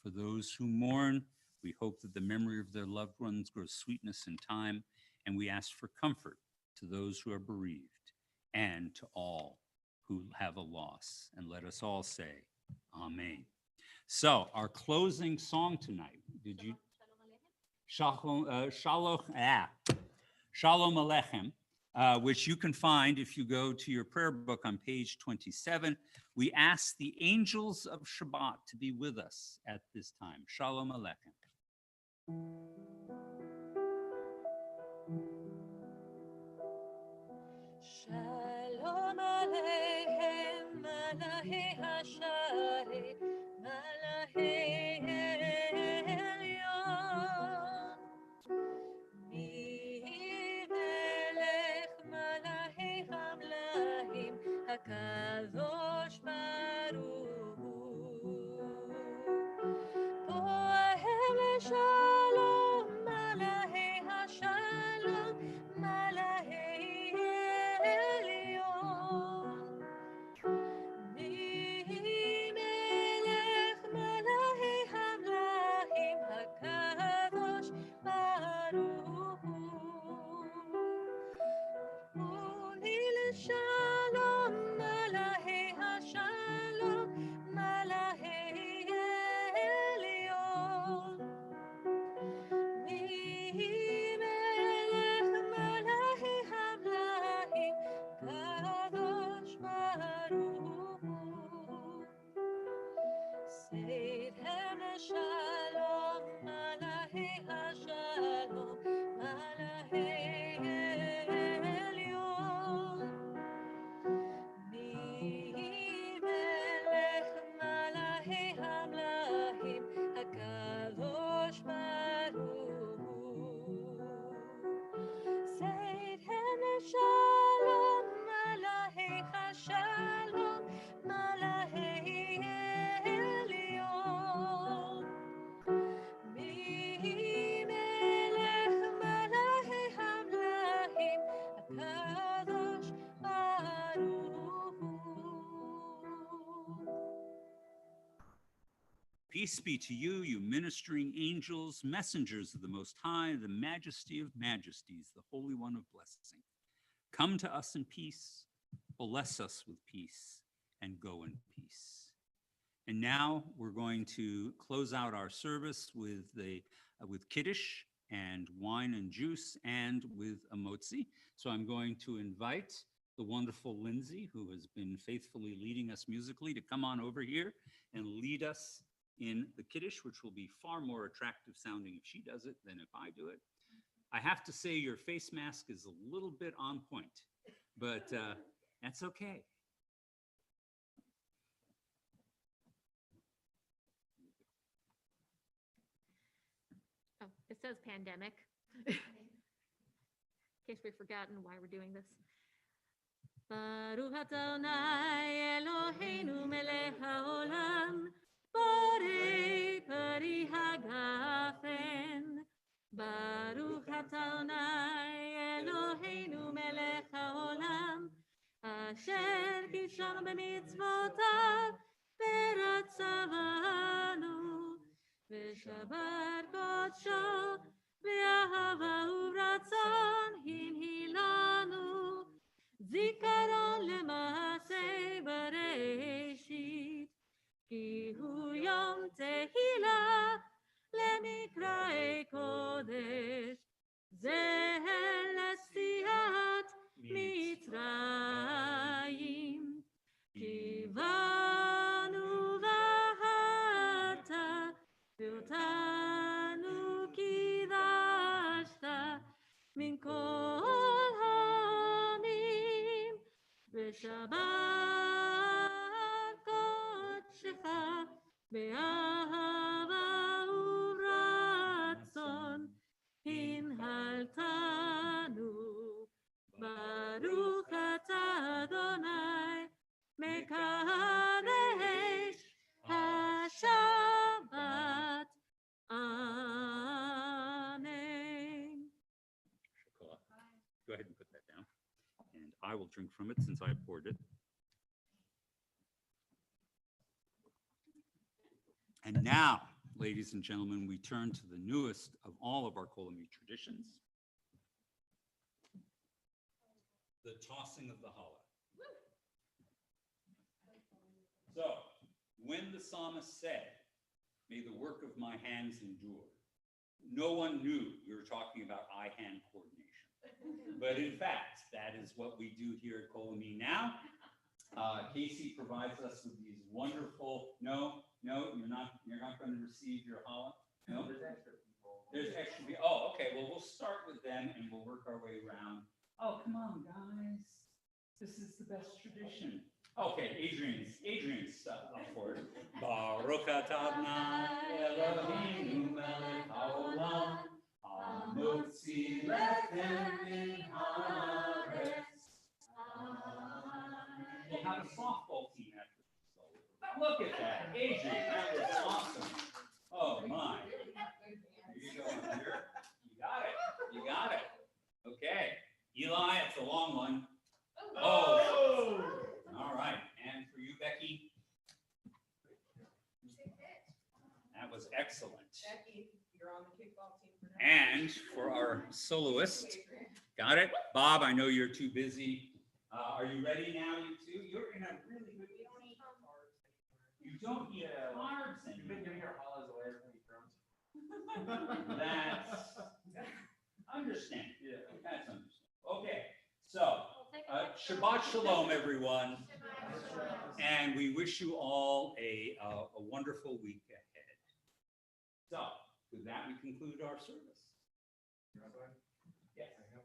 For those who mourn, we hope that the memory of their loved ones grows sweetness in time, and we ask for comfort to those who are bereaved and to all who have a loss. And let us all say, Amen. So our closing song tonight, did you? Shalom Aleichem, which you can find if you go to your prayer book on page 27. We ask the angels of Shabbat to be with us at this time. Shalom Aleichem. Shalom Aleichem, Malachei Hasharet, Malachei Elyon. Melech Malachei Hamlachim, HaKadosh Baruch Hu. Po'ahem leShalom, Malachei Hashalom, Malachei Elyon. השלום, מלאכי השלום, מלאכי עליון. מי מלך מלאכי המלכים, הקדוש ברוך הוא. שייתן שלום, מלאכיך שלום, מלאכי עליון. מי מלך מלאכי המלכים, הקדוש ברוך הוא. Peace be to you, you ministering angels, messengers of the Most High, the Majesty of Majesties, the Holy One of Blessing. Come to us in peace, bless us with peace, and go in peace. And now we're going to close out our service with Kiddush and wine and juice and with a motzi. So I'm going to invite the wonderful Lindsay, who has been faithfully leading us musically, to come on over here and lead us in the Kiddush, which will be far more attractive sounding if she does it than if I do it. I have to say your face mask is a little bit on point, but that's okay. Oh, it says pandemic. In case we've forgotten why we're doing this. Baruch Adonai Eloheinu melech haolam, borei pari hagafen. Baruch Adonai Eloheinu melech haolam, asher kishanu b'mitzvotav v'ratzavanu, v'shabar kodsho v'ahava uvratzon hinhilanu, zikaron lema'aseh bereshit, ki hu yom tehillah lemikrae kodesh, zeher lesiat mitzrayim, ki banu vaharta ve'otanu kidashta min kol ha'amim, v'shabat kodshecha be'ahava uvratzon hinhaltanu. Baruch atah Adonai mekadesh hashabbat. Amen. Go ahead and put that down. And I will drink from it since I poured it. And now, ladies and gentlemen, we turn to the newest of all of our Kol Ami traditions, the tossing of the challah. So, when the psalmist said, "May the work of my hands endure," no one knew we were talking about eye-hand coordination. But in fact, that is what we do here at Kol Ami now. Casey provides us with these wonderful, no, you're not going to receive your challah. No, there's extra people. There's extra people. Oh, okay. Well, we'll start with them and we'll work our way around. Oh, come on, guys. This is the best tradition. Okay, Adrian's up for it. Baruch atah Adonai Eloheinu melech haolam, hamotzi lechem min haaretz. We'll have a softball team after this. Look at that, Adrian, that was awesome. Oh my. Here you go, here. You got it. Okay, Eli, it's a long one. Oh, all right. And for you, Becky, that was excellent. Becky, you're on the kickball team for now. And for our soloist, got it? Bob, I know you're too busy. Are you ready now, you two? You're in a really good. You don't eat carbs anymore. You've been giving your hollows away from your drums. That's understand. Yeah, that's understand. Okay, so Shabbat Shalom, everyone, and we wish you all a wonderful week ahead. So with that, we conclude our service. Rabbi? Yes. I have